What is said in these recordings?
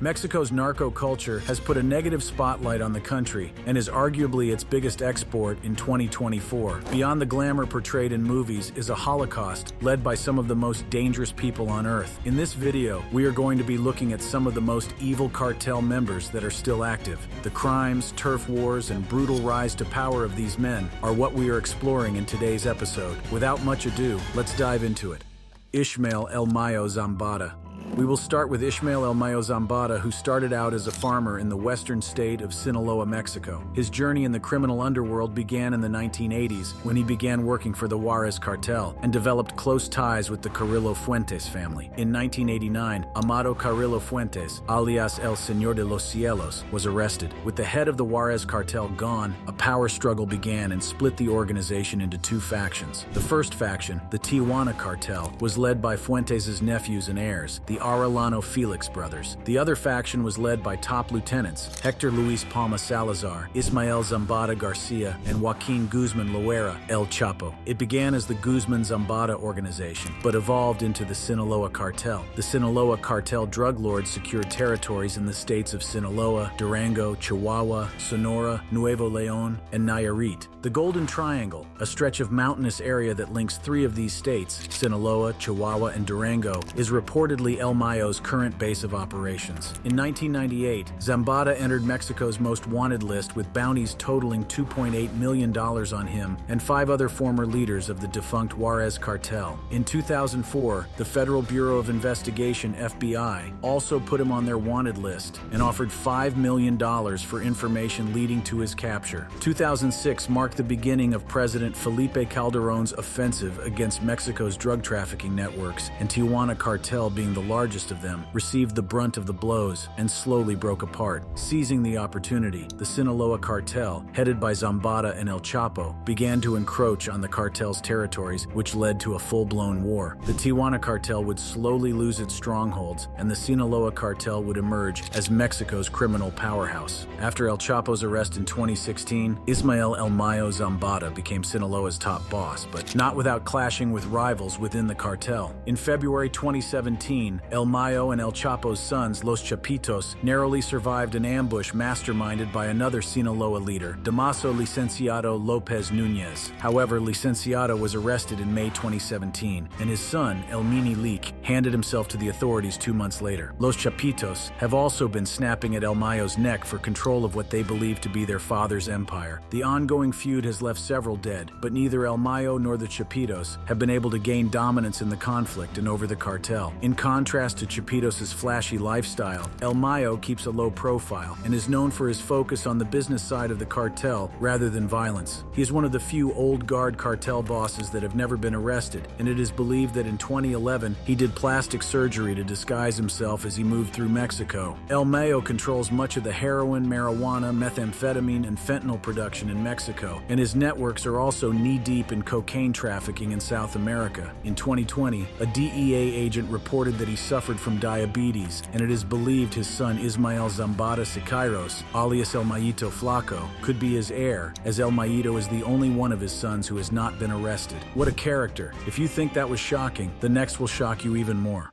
Mexico's narco culture has put a negative spotlight on the country and is arguably its biggest export in 2024. Beyond the glamour portrayed in movies is a Holocaust led by some of the most dangerous people on Earth. In this video, we are going to be looking at some of the most evil cartel members that are still active. The crimes, turf wars, and brutal rise to power of these men are what we are exploring in today's episode. Without much ado, let's dive into it. Ishmael El Mayo Zambada. We will start with Ishmael El Mayo Zambada, who started out as a farmer in the western state of Sinaloa, Mexico. His journey in the criminal underworld began in the 1980s when he began working for the Juarez Cartel and developed close ties with the Carrillo Fuentes family. In 1989, Amado Carrillo Fuentes, alias El Señor de los Cielos, was arrested. With the head of the Juarez Cartel gone, a power struggle began and split the organization into two factions. The first faction, the Tijuana Cartel, was led by Fuentes' nephews and heirs, the Arellano Felix brothers. The other faction was led by top lieutenants Hector Luis Palma Salazar, Ismael Zambada Garcia, and Joaquin Guzman Loera, El Chapo. It began as the Guzman Zambada organization, but evolved into the Sinaloa Cartel. The Sinaloa Cartel drug lords secured territories in the states of Sinaloa, Durango, Chihuahua, Sonora, Nuevo León, and Nayarit. The Golden Triangle, a stretch of mountainous area that links three of these states, Sinaloa, Chihuahua, and Durango, is reportedly El Mayo's current base of operations. In 1998, Zambada entered Mexico's most wanted list with bounties totaling $2.8 million on him and 5 other former leaders of the defunct Juarez Cartel. In 2004, the Federal Bureau of Investigation, FBI, also put him on their wanted list and offered $5 million for information leading to his capture. 2006 marked the beginning of President Felipe Calderón's offensive against Mexico's drug trafficking networks, and Tijuana Cartel, being the largest of them, received the brunt of the blows and slowly broke apart. Seizing the opportunity, the Sinaloa Cartel, headed by Zambada and El Chapo, began to encroach on the cartel's territories, which led to a full-blown war. The Tijuana Cartel would slowly lose its strongholds, and the Sinaloa Cartel would emerge as Mexico's criminal powerhouse. After El Chapo's arrest in 2016, Ismael El Mayo Zambada became Sinaloa's top boss, but not without clashing with rivals within the cartel. In February 2017, El Mayo and El Chapo's sons, Los Chapitos, narrowly survived an ambush masterminded by another Sinaloa leader, Damaso Licenciado Lopez Nunez. However, Licenciado was arrested in May 2017, and his son, El Mini Leak, handed himself to the authorities 2 months later. Los Chapitos have also been snapping at El Mayo's neck for control of what they believe to be their father's empire. The ongoing feud has left several dead, but neither El Mayo nor the Chapitos have been able to gain dominance in the conflict and over the cartel. In contrast to Chapitos' flashy lifestyle, El Mayo keeps a low profile and is known for his focus on the business side of the cartel rather than violence. He is one of the few old guard cartel bosses that have never been arrested, and it is believed that in 2011 he did plastic surgery to disguise himself as he moved through Mexico. El Mayo controls much of the heroin, marijuana, methamphetamine, and fentanyl production in Mexico, and his networks are also knee-deep in cocaine trafficking in South America. In 2020, a DEA agent reported that he suffered from diabetes, and it is believed his son Ismael Zambada Siqueiros, alias El Mayito Flaco, could be his heir, as El Mayito is the only one of his sons who has not been arrested. What a character. If you think that was shocking, the next will shock you even more.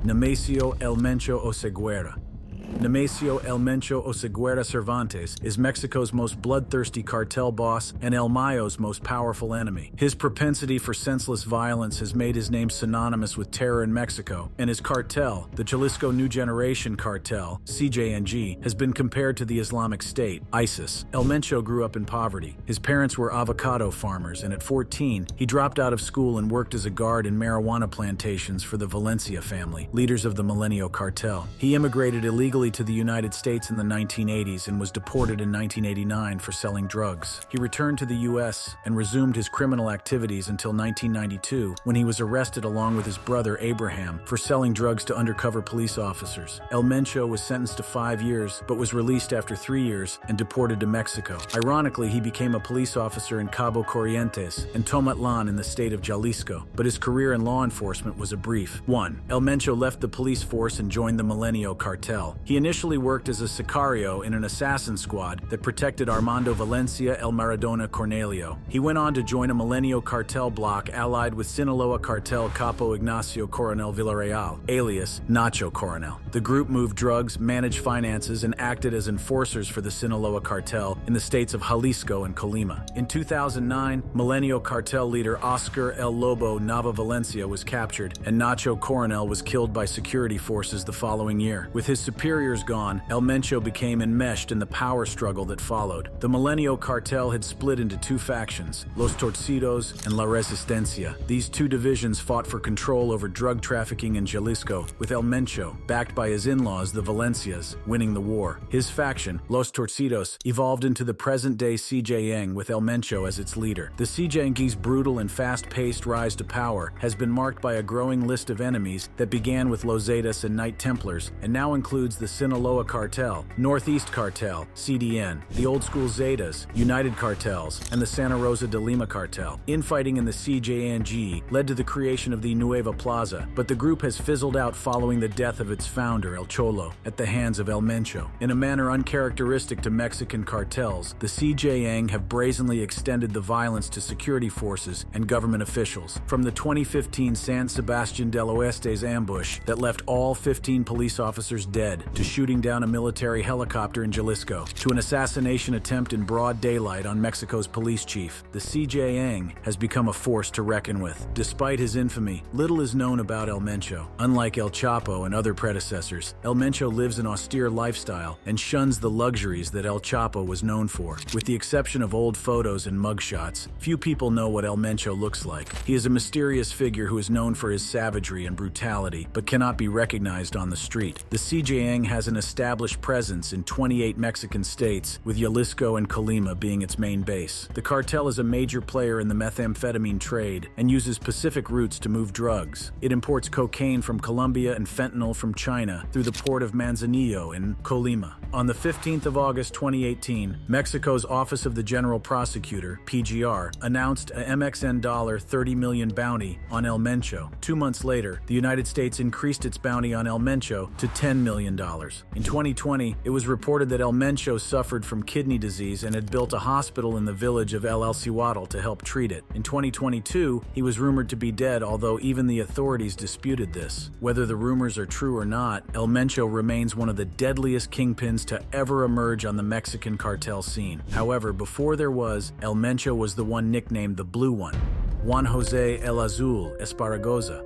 Nemesio El Mencho Oseguera. Nemesio El Mencho Oseguera Cervantes is Mexico's most bloodthirsty cartel boss and El Mayo's most powerful enemy. His propensity for senseless violence has made his name synonymous with terror in Mexico, and his cartel, the Jalisco New Generation Cartel, CJNG, has been compared to the Islamic State, ISIS. El Mencho grew up in poverty. His parents were avocado farmers, and at 14, he dropped out of school and worked as a guard in marijuana plantations for the Valencia family, leaders of the Milenio Cartel. He immigrated illegally to the United States in the 1980s and was deported in 1989 for selling drugs. He returned to the U.S. and resumed his criminal activities until 1992, when he was arrested along with his brother Abraham for selling drugs to undercover police officers. El Mencho was sentenced to 5 years, but was released after 3 years and deported to Mexico. Ironically, he became a police officer in Cabo Corrientes and Tomatlan in the state of Jalisco, but his career in law enforcement was a brief one. El Mencho left the police force and joined the Milenio Cartel. He initially worked as a sicario in an assassin squad that protected Armando Valencia El Maradona Cornelio. He went on to join a Milenio cartel bloc allied with Sinaloa cartel capo Ignacio Coronel Villarreal, alias Nacho Coronel. The group moved drugs, managed finances, and acted as enforcers for the Sinaloa cartel in the states of Jalisco and Colima. In 2009, Milenio cartel leader Oscar El Lobo Nava Valencia was captured, and Nacho Coronel was killed by security forces the following year. With his superiors gone, El Mencho became enmeshed in the power struggle that followed. The Milenio cartel had split into two factions, Los Torcidos and La Resistencia. These two divisions fought for control over drug trafficking in Jalisco, with El Mencho, backed by his in-laws, the Valencias, winning the war. His faction, Los Torcidos, evolved into the present-day CJNG with El Mencho as its leader. The CJNG's brutal and fast-paced rise to power has been marked by a growing list of enemies that began with Los Zetas and Knight Templars, and now includes the Sinaloa Cartel, Northeast Cartel, CDN, the Old School Zetas, United Cartels, and the Santa Rosa de Lima Cartel. Infighting in the CJNG led to the creation of the Nueva Plaza, but the group has fizzled out following the death of its founder, El Cholo, at the hands of El Mencho. In a manner uncharacteristic to Mexican cartels, the CJNG have brazenly extended the violence to security forces and government officials. From the 2015 San Sebastián del Oeste's ambush that left all 15 police officers dead, to shooting down a military helicopter in Jalisco, to an assassination attempt in broad daylight on Mexico's police chief, the CJNG has become a force to reckon with. Despite his infamy, little is known about El Mencho. Unlike El Chapo and other predecessors, El Mencho lives an austere lifestyle and shuns the luxuries that El Chapo was known for. With the exception of old photos and mugshots, few people know what El Mencho looks like. He is a mysterious figure who is known for his savagery and brutality, but cannot be recognized on the street. The CJNG has an established presence in 28 Mexican states, with Jalisco and Colima being its main base. The cartel is a major player in the methamphetamine trade and uses Pacific routes to move drugs. It imports cocaine from Colombia and fentanyl from China through the port of Manzanillo in Colima. On the 15th of August 2018, Mexico's Office of the General Prosecutor, PGR, announced a MXN $30 million bounty on El Mencho. 2 months later, the United States increased its bounty on El Mencho to $10 million. In 2020, it was reported that El Mencho suffered from kidney disease and had built a hospital in the village of El Alcihuatl to help treat it. In 2022, he was rumored to be dead, although even the authorities disputed this. Whether the rumors are true or not, El Mencho remains one of the deadliest kingpins to ever emerge on the Mexican cartel scene. However, before there was, El Mencho was the one nicknamed the Blue One, Juan José El Azul Esparragoza.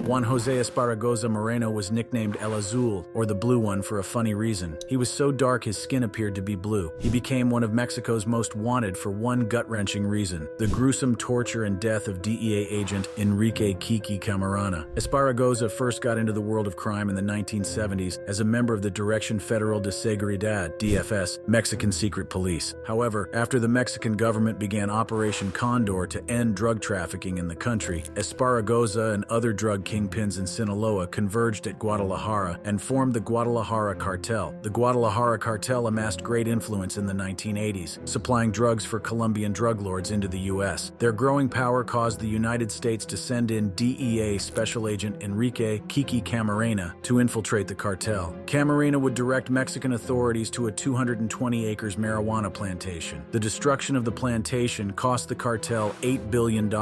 Juan José Esparragoza Moreno was nicknamed El Azul, or the Blue One, for a funny reason. He was so dark his skin appeared to be blue. He became one of Mexico's most wanted for one gut-wrenching reason: the gruesome torture and death of DEA agent Enrique Kiki Camarena. Esparragoza first got into the world of crime in the 1970s as a member of the Dirección Federal de Seguridad, DFS, Mexican secret police. However, after the Mexican government began Operation Condor to end drug trafficking in the country, Esparragoza and other drug kingpins in Sinaloa converged at Guadalajara and formed the Guadalajara Cartel. The Guadalajara Cartel amassed great influence in the 1980s, supplying drugs for Colombian drug lords into the U.S. Their growing power caused the United States to send in DEA Special Agent Enrique Kiki Camarena to infiltrate the cartel. Camarena would direct Mexican authorities to a 220 acres marijuana plantation. The destruction of the plantation cost the cartel $8 billion,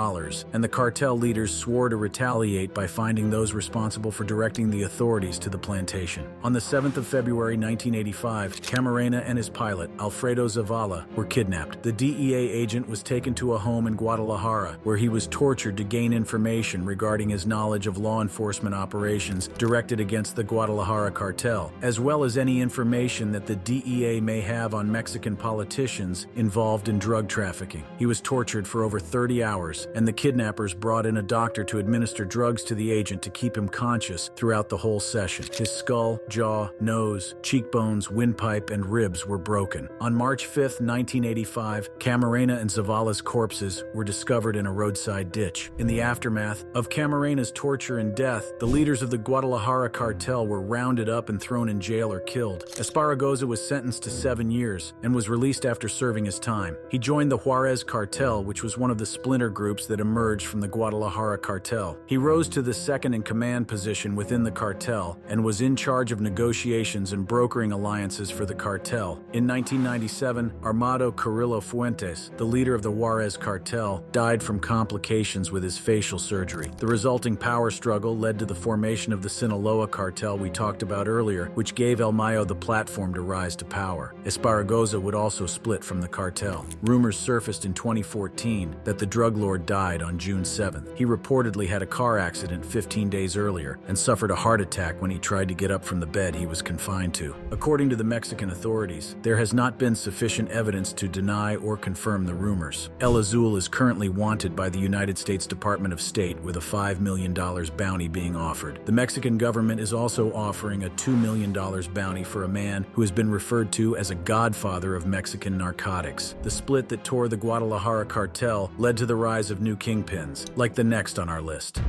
and the cartel leaders swore to retaliate by finding those responsible for directing the authorities to the plantation. On the 7th of February 1985, Camarena and his pilot, Alfredo Zavala, were kidnapped. The DEA agent was taken to a home in Guadalajara, where he was tortured to gain information regarding his knowledge of law enforcement operations directed against the Guadalajara cartel, as well as any information that the DEA may have on Mexican politicians involved in drug trafficking. He was tortured for over 30 hours, and the kidnappers brought in a doctor to administer drugs to the agent to keep him conscious throughout the whole session. His skull, jaw, nose, cheekbones, windpipe, and ribs were broken. On March 5, 1985, Camarena and Zavala's corpses were discovered in a roadside ditch. In the aftermath of Camarena's torture and death, the leaders of the Guadalajara cartel were rounded up and thrown in jail or killed. Esparragoza was sentenced to 7 years and was released after serving his time. He joined the Juarez cartel, which was one of the splinter groups that emerged from the Guadalajara cartel. He rose to the the second-in-command position within the cartel and was in charge of negotiations and brokering alliances for the cartel. In 1997, Armando Carrillo Fuentes, the leader of the Juarez cartel, died from complications with his facial surgery. The resulting power struggle led to the formation of the Sinaloa cartel we talked about earlier, which gave El Mayo the platform to rise to power. Esparragoza would also split from the cartel. Rumors surfaced in 2014 that the drug lord died on June 7th. He reportedly had a car accident 15 days earlier and suffered a heart attack when he tried to get up from the bed he was confined to. According to the Mexican authorities, there has not been sufficient evidence to deny or confirm the rumors. El Azul is currently wanted by the United States Department of State with a $5 million bounty being offered. The Mexican government is also offering a $2 million bounty for a man who has been referred to as a godfather of Mexican narcotics. The split that tore the Guadalajara cartel led to the rise of new kingpins, like the next on our list: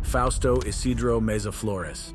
Fausto Isidro Meza Flores.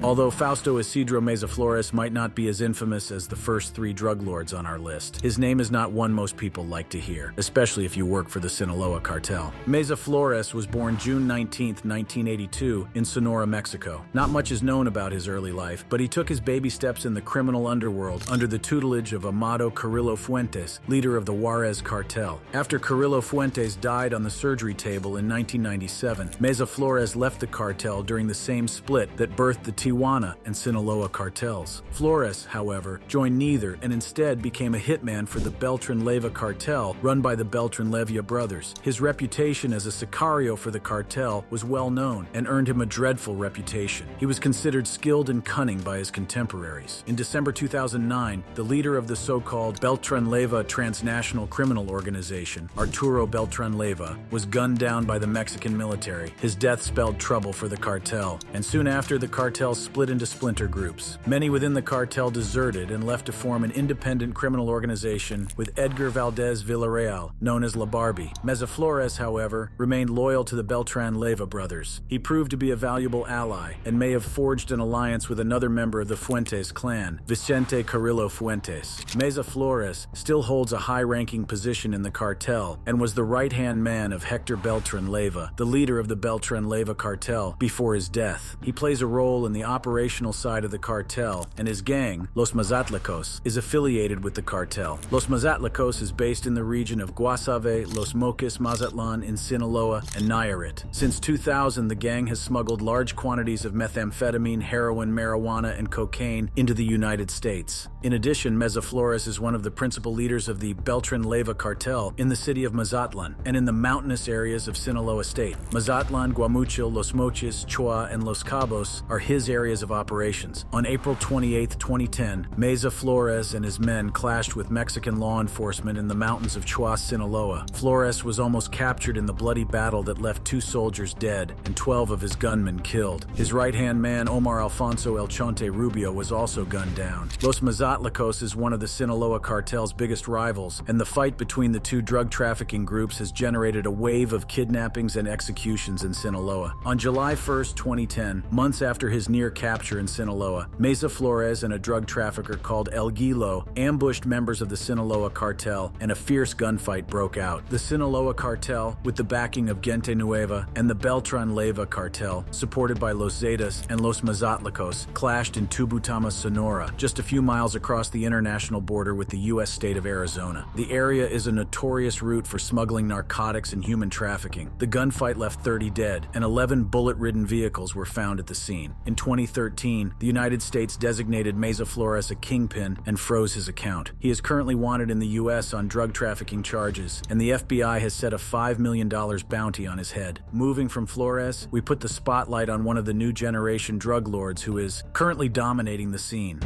Although Fausto Isidro Meza Flores might not be as infamous as the first three drug lords on our list, his name is not one most people like to hear, especially if you work for the Sinaloa cartel. Meza Flores was born June 19, 1982, in Sonora, Mexico. Not much is known about his early life, but he took his baby steps in the criminal underworld under the tutelage of Amado Carrillo Fuentes, leader of the Juarez cartel. After Carrillo Fuentes died on the surgery table in 1997, Meza Flores left the cartel during the same split that birthed the Tijuana and Sinaloa cartels. Flores, however, joined neither and instead became a hitman for the Beltran-Leyva cartel run by the Beltran-Leyva brothers. His reputation as a sicario for the cartel was well known and earned him a dreadful reputation. He was considered skilled and cunning by his contemporaries. In December 2009, the leader of the so-called Beltran-Leyva transnational criminal organization, Arturo Beltran-Leyva, was gunned down by the Mexican military. His death spelled trouble for the cartel, and soon after, the cartel split into splinter groups. Many within the cartel deserted and left to form an independent criminal organization with Edgar Valdez Villarreal, known as La Barbie. Meza Flores, however, remained loyal to the Beltran-Leyva brothers. He proved to be a valuable ally and may have forged an alliance with another member of the Fuentes clan, Vicente Carrillo Fuentes. Meza Flores still holds a high-ranking position in the cartel and was the right-hand man of Hector Beltran-Leyva, the leader of the Beltran-Leyva cartel, before his death. He plays a role in the operational side of the cartel, and his gang, Los Mazatlacos, is affiliated with the cartel. Los Mazatlacos is based in the region of Guasave, Los Mochis, Mazatlan in Sinaloa, and Nayarit. Since 2000, the gang has smuggled large quantities of methamphetamine, heroin, marijuana, and cocaine into the United States. In addition, Meza Flores is one of the principal leaders of the Beltran-Leyva cartel in the city of Mazatlan and in the mountainous areas of Sinaloa State. Mazatlan, Guamuchil, Los Mochis, Chua, and Los Cabos are his areas of operations. On April 28, 2010, Meza Flores and his men clashed with Mexican law enforcement in the mountains of Chua, Sinaloa. Flores was almost captured in the bloody battle that left 2 soldiers dead and 12 of his gunmen killed. His right-hand man, Omar Alfonso El Chonte Rubio, was also gunned down. Los Mazatlacos is one of the Sinaloa cartel's biggest rivals, and the fight between the two drug trafficking groups has generated a wave of kidnappings and executions in Sinaloa. On July 1, 2010, months after his near capture in Sinaloa, Meza Flores and a drug trafficker called El Guilo ambushed members of the Sinaloa cartel, and a fierce gunfight broke out. The Sinaloa cartel, with the backing of Gente Nueva, and the Beltran-Leyva cartel, supported by Los Zetas and Los Mazatlacos, clashed in Tubutama, Sonora, just a few miles across the international border with the U.S. state of Arizona. The area is a notorious route for smuggling narcotics and human trafficking. The gunfight left 30 dead, and 11 bullet-ridden vehicles were found at the scene. In 2013, the United States designated Meza Flores a kingpin and froze his account. He is currently wanted in the U.S. on drug trafficking charges, and the FBI has set a $5 million bounty on his head. Moving from Flores, we put the spotlight on one of the new generation drug lords who is currently dominating the scene: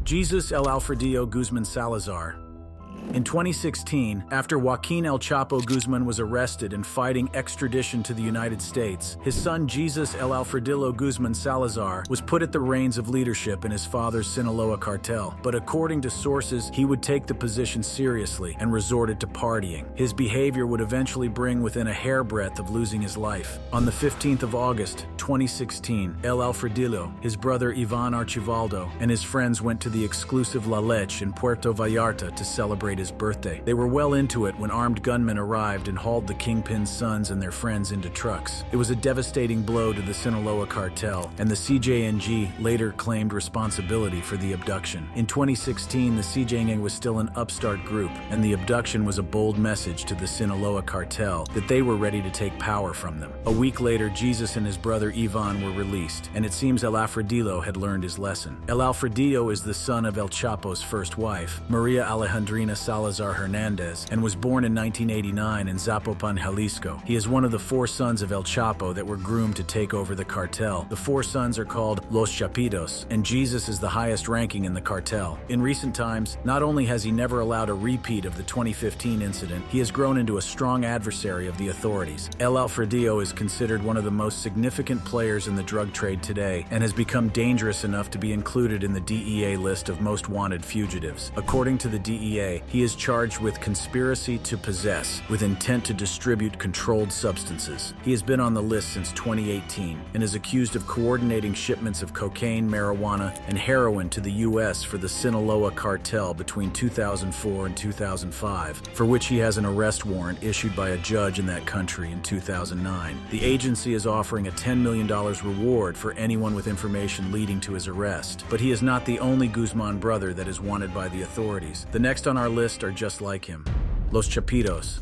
Jesus El Alfredillo Guzman Salazar. In 2016, after Joaquin El Chapo Guzman was arrested and fighting extradition to the United States, his son Jesus El Alfredillo Guzman Salazar was put at the reins of leadership in his father's Sinaloa cartel. But according to sources, he would take the position seriously and resorted to partying. His behavior would eventually bring within a hairbreadth of losing his life. On the 15th of August, 2016, El Alfredillo, his brother Ivan Archivaldo, and his friends went to the exclusive La Leche in Puerto Vallarta to celebrate celebrate his birthday. They were well into it when armed gunmen arrived and hauled the Kingpin's sons and their friends into trucks. It was a devastating blow to the Sinaloa cartel, and the CJNG later claimed responsibility for the abduction. In 2016, the CJNG was still an upstart group, and the abduction was a bold message to the Sinaloa cartel that they were ready to take power from them. A week later, Jesus and his brother Ivan were released, and it seems El Alfredillo had learned his lesson. El Alfredillo is the son of El Chapo's first wife, Maria Alejandrina Salazar Hernandez, and was born in 1989 in Zapopan, Jalisco. He is one of the 4 sons of El Chapo that were groomed to take over the cartel. The 4 sons are called Los Chapitos, and Jesus is the highest ranking in the cartel. In recent times, not only has he never allowed a repeat of the 2015 incident, he has grown into a strong adversary of the authorities. El Alfredillo is considered one of the most significant players in the drug trade today and has become dangerous enough to be included in the DEA list of most wanted fugitives. According to the DEA, he is charged with conspiracy to possess with intent to distribute controlled substances. He has been on the list since 2018 and is accused of coordinating shipments of cocaine, marijuana, and heroin to the U.S. for the Sinaloa cartel between 2004 and 2005, for which he has an arrest warrant issued by a judge in that country in 2009. The agency is offering a $10 million reward for anyone with information leading to his arrest. But he is not the only Guzman brother that is wanted by the authorities. The next on our list are just like him: Los Chapitos.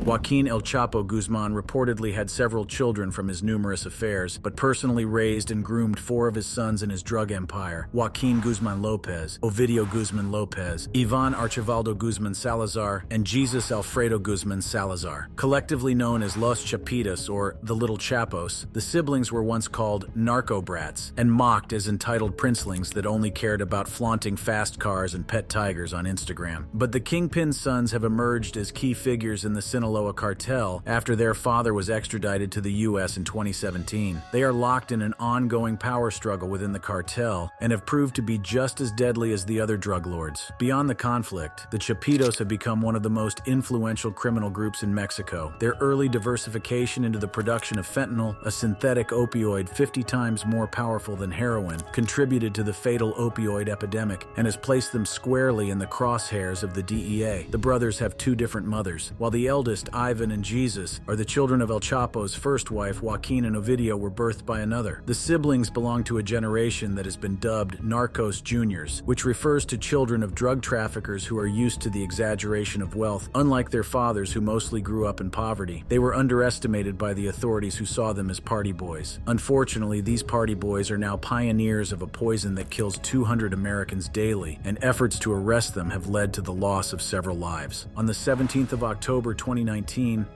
Joaquin El Chapo Guzman reportedly had several children from his numerous affairs, but personally raised and groomed 4 of his sons in his drug empire: Joaquin Guzman Lopez, Ovidio Guzman Lopez, Ivan Archivaldo Guzman Salazar, and Jesus Alfredo Guzman Salazar. Collectively known as Los Chapitos, or the Little Chapos, the siblings were once called narco brats and mocked as entitled princelings that only cared about flaunting fast cars and pet tigers on Instagram. But the Kingpin's sons have emerged as key figures in the Sinaloa cartel after their father was extradited to the U.S. in 2017. They are locked in an ongoing power struggle within the cartel and have proved to be just as deadly as the other drug lords. Beyond the conflict, the Chapitos have become one of the most influential criminal groups in Mexico. Their early diversification into the production of fentanyl, a synthetic opioid 50 times more powerful than heroin, contributed to the fatal opioid epidemic and has placed them squarely in the crosshairs of the DEA. The brothers have 2 different mothers. While the eldest, Ivan and Jesus, are the children of El Chapo's first wife, Joaquin and Ovidio, were birthed by another. The siblings belong to a generation that has been dubbed Narcos Juniors, which refers to children of drug traffickers who are used to the exaggeration of wealth. Unlike their fathers, who mostly grew up in poverty, they were underestimated by the authorities, who saw them as party boys. Unfortunately, these party boys are now pioneers of a poison that kills 200 Americans daily, and efforts to arrest them have led to the loss of several lives. On the 17th of October 2019,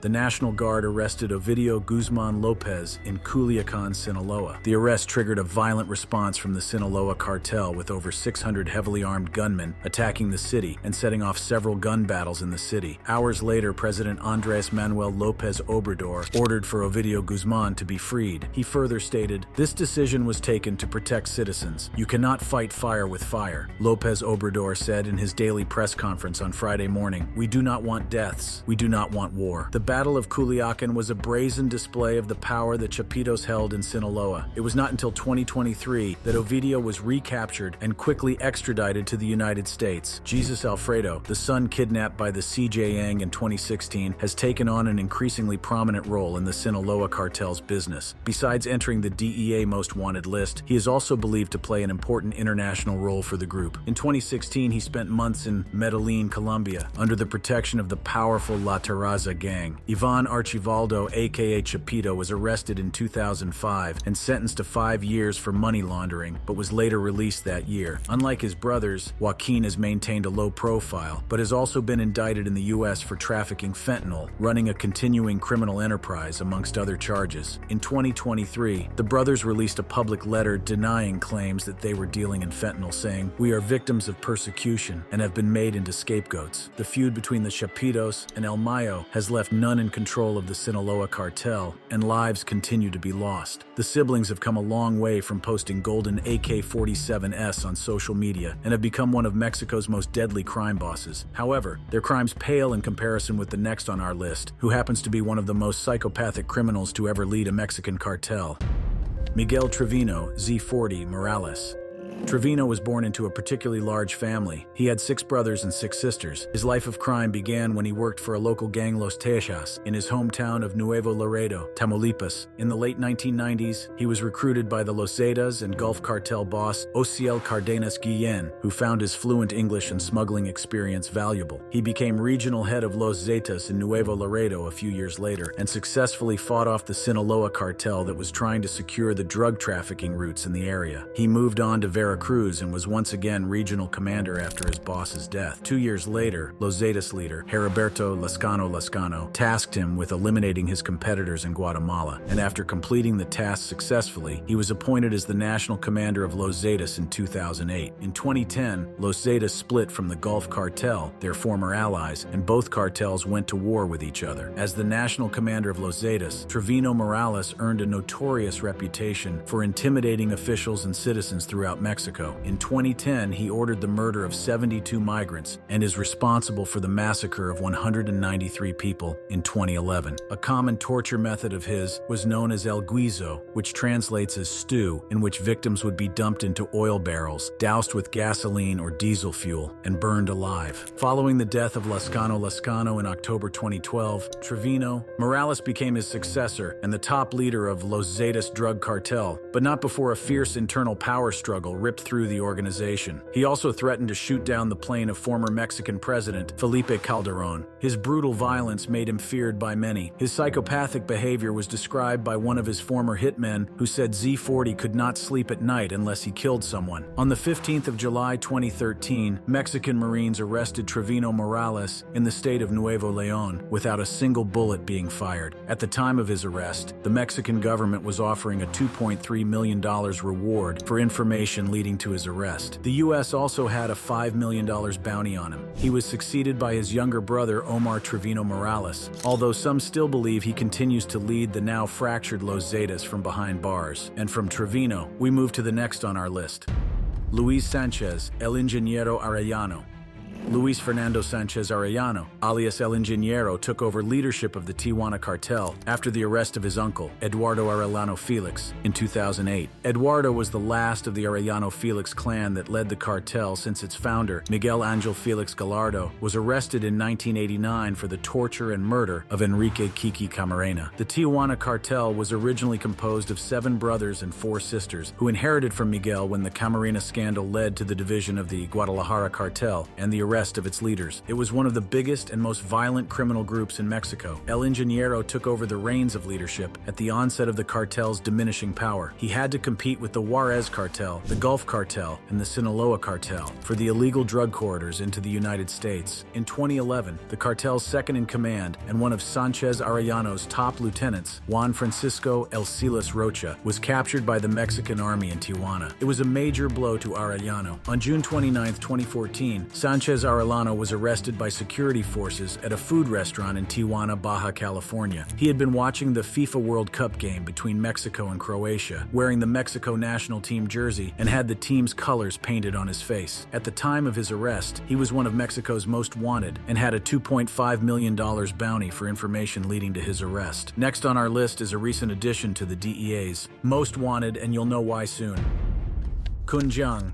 the National Guard arrested Ovidio Guzman Lopez in Culiacan, Sinaloa. The arrest triggered a violent response from the Sinaloa cartel, with over 600 heavily armed gunmen attacking the city and setting off several gun battles in the city. Hours later, President Andres Manuel Lopez Obrador ordered for Ovidio Guzman to be freed. He further stated, "This decision was taken to protect citizens. You cannot fight fire with fire." Lopez Obrador said in his daily press conference on Friday morning, "We do not want deaths. We do not want war." The Battle of Culiacan was a brazen display of the power that Chapitos held in Sinaloa. It was not until 2023 that Ovidio was recaptured and quickly extradited to the United States. Jesus Alfredo, the son kidnapped by the CJNG in 2016, has taken on an increasingly prominent role in the Sinaloa cartel's business. Besides entering the DEA Most Wanted list, he is also believed to play an important international role for the group. In 2016, he spent months in Medellin, Colombia, under the protection of the powerful La Terraza gang. Ivan Archivaldo, aka Chapito, was arrested in 2005 and sentenced to 5 years for money laundering, but was later released that year. Unlike his brothers, Joaquin has maintained a low profile, but has also been indicted in the U.S. for trafficking fentanyl, running a continuing criminal enterprise, amongst other charges. In 2023, the brothers released a public letter denying claims that they were dealing in fentanyl, saying, "We are victims of persecution and have been made into scapegoats." The feud between the Chapitos and El Mayo has left none in control of the Sinaloa cartel, and lives continue to be lost. The siblings have come a long way from posting golden AK-47s on social media and have become one of Mexico's most deadly crime bosses. However, their crimes pale in comparison with the next on our list, who happens to be one of the most psychopathic criminals to ever lead a Mexican cartel: Miguel Trevino Z40 Morales. Trevino was born into a particularly large family. He had 6 brothers and 6 sisters. His life of crime began when he worked for a local gang Los Tejas in his hometown of Nuevo Laredo, Tamaulipas. In the late 1990s, he was recruited by the Los Zetas and Gulf Cartel boss Ociel Cardenas Guillen, who found his fluent English and smuggling experience valuable. He became regional head of Los Zetas in Nuevo Laredo a few years later and successfully fought off the Sinaloa cartel that was trying to secure the drug trafficking routes in the area. He moved on to Veracruz and was once again regional commander after his boss's death. 2 years later, Los Zetas leader Heriberto Lascano tasked him with eliminating his competitors in Guatemala, and after completing the task successfully, he was appointed as the national commander of Los Zetas in 2008. In 2010, Los Zetas split from the Gulf Cartel, their former allies, and both cartels went to war with each other. As the national commander of Los Zetas, Trevino Morales earned a notorious reputation for intimidating officials and citizens throughout Mexico. In 2010, he ordered the murder of 72 migrants and is responsible for the massacre of 193 people in 2011. A common torture method of his was known as el guiso, which translates as stew, in which victims would be dumped into oil barrels, doused with gasoline or diesel fuel, and burned alive. Following the death of Lascano in October 2012, Trevino Morales became his successor and the top leader of Los Zetas drug cartel, but not before a fierce internal power struggle ripped through the organization. He also threatened to shoot down the plane of former Mexican President Felipe Calderón. His brutal violence made him feared by many. His psychopathic behavior was described by one of his former hitmen who said Z40 could not sleep at night unless he killed someone. On the 15th of July 2013, Mexican Marines arrested Trevino Morales in the state of Nuevo León without a single bullet being fired. At the time of his arrest, the Mexican government was offering a $2.3 million reward for information leading to his arrest. The U.S. also had a $5 million bounty on him. He was succeeded by his younger brother Omar Trevino Morales, although some still believe he continues to lead the now fractured Los Zetas from behind bars. And from Trevino, we move to the next on our list. Luis Sanchez, El Ingeniero Arellano. Luis Fernando Sanchez Arellano, alias El Ingeniero, took over leadership of the Tijuana cartel after the arrest of his uncle, Eduardo Arellano Felix, in 2008. Eduardo was the last of the Arellano Felix clan that led the cartel since its founder, Miguel Angel Felix Gallardo, was arrested in 1989 for the torture and murder of Enrique Kiki Camarena. The Tijuana cartel was originally composed of 7 brothers and 4 sisters who inherited from Miguel when the Camarena scandal led to the division of the Guadalajara cartel and the arrest of its leaders. It was one of the biggest and most violent criminal groups in Mexico. El Ingeniero took over the reins of leadership at the onset of the cartel's diminishing power. He had to compete with the Juarez cartel, the Gulf cartel, and the Sinaloa cartel for the illegal drug corridors into the United States. In 2011, the cartel's second-in-command and one of Sanchez Arellano's top lieutenants, Juan Francisco El Silas Rocha, was captured by the Mexican army in Tijuana. It was a major blow to Arellano. On June 29, 2014, Sanchez Arellano was arrested by security forces at a food restaurant in Tijuana, Baja California. He had been watching the FIFA World Cup game between Mexico and Croatia, wearing the Mexico national team jersey and had the team's colors painted on his face. At the time of his arrest, he was one of Mexico's most wanted and had a $2.5 million bounty for information leading to his arrest. Next on our list is a recent addition to the DEA's most wanted, and you'll know why soon. Kun Jiang.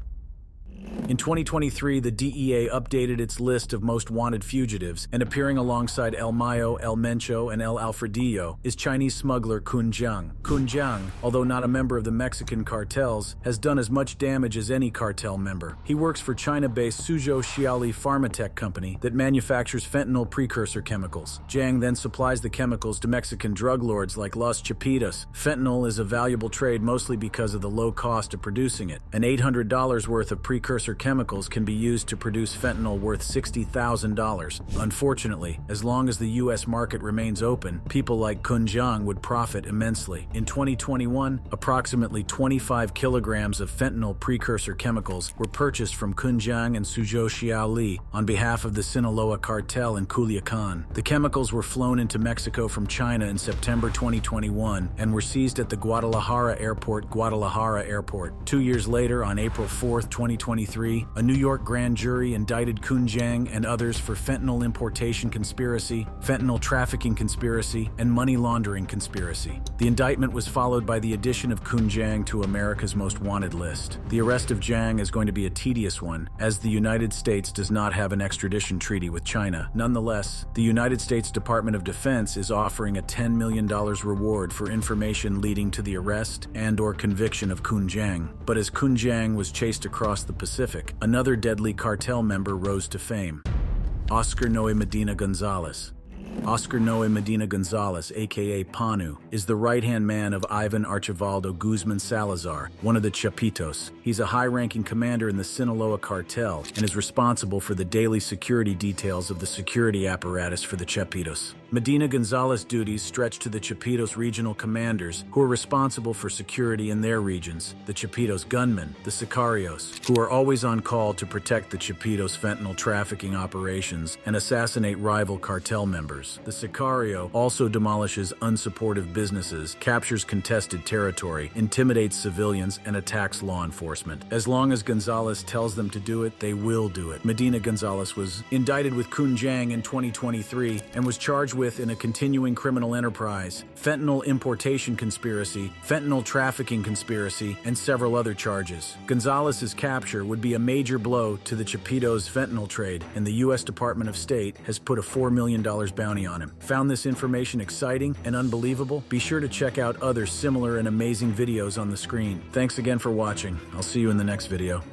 In 2023, the DEA updated its list of most wanted fugitives, and appearing alongside El Mayo, El Mencho, and El Alfredillo is Chinese smuggler Kun Jiang. Kun Jiang, although not a member of the Mexican cartels, has done as much damage as any cartel member. He works for China-based Suzhou Xiaoli Pharmatech company that manufactures fentanyl precursor chemicals. Jiang then supplies the chemicals to Mexican drug lords like Los Chapitas. Fentanyl is a valuable trade mostly because of the low cost of producing it. An $800 worth of precursor chemicals can be used to produce fentanyl worth $60,000. Unfortunately, as long as the U.S. market remains open, people like Kun Jiang would profit immensely. In 2021, approximately 25 kilograms of fentanyl precursor chemicals were purchased from Kun Jiang and Suzhou Xiaoli on behalf of the Sinaloa cartel in Culiacan. The chemicals were flown into Mexico from China in September 2021 and were seized at the Guadalajara Airport. 2 years later, on April 4, 2023, 2023, a New York grand jury indicted Kun Jiang and others for fentanyl importation conspiracy, fentanyl trafficking conspiracy, and money laundering conspiracy. The indictment was followed by the addition of Kun Jiang to America's most wanted list. The arrest of Jiang is going to be a tedious one, as the United States does not have an extradition treaty with China. Nonetheless, the United States Department of Defense is offering a $10 million reward for information leading to the arrest and/or conviction of Kun Jiang. But as Kun Jiang was chased across the Pacific, another deadly cartel member rose to fame: Oscar Noe Medina Gonzalez. Oscar Noe Medina Gonzalez, aka Panu, is the right-hand man of Ivan Archivaldo Guzman Salazar, one of the Chapitos. He's a high-ranking commander in the Sinaloa cartel and is responsible for the daily security details of the security apparatus for the Chapitos. Medina Gonzalez duties stretch to the Chapitos regional commanders, who are responsible for security in their regions, the Chapitos gunmen, the Sicarios, who are always on call to protect the Chapitos fentanyl trafficking operations and assassinate rival cartel members. The Sicario also demolishes unsupportive businesses, captures contested territory, intimidates civilians, and attacks law enforcement. As long as Gonzalez tells them to do it, they will do it. Medina Gonzalez was indicted with Kun Jiang in 2023 and was charged with in a continuing criminal enterprise, fentanyl importation conspiracy, fentanyl trafficking conspiracy, and several other charges. Gonzalez's capture would be a major blow to the Chapitos fentanyl trade, and the U.S. Department of State has put a $4 million bounty on him. Found this information exciting and unbelievable? Be sure to check out other similar and amazing videos on the screen. Thanks again for watching. I'll see you in the next video.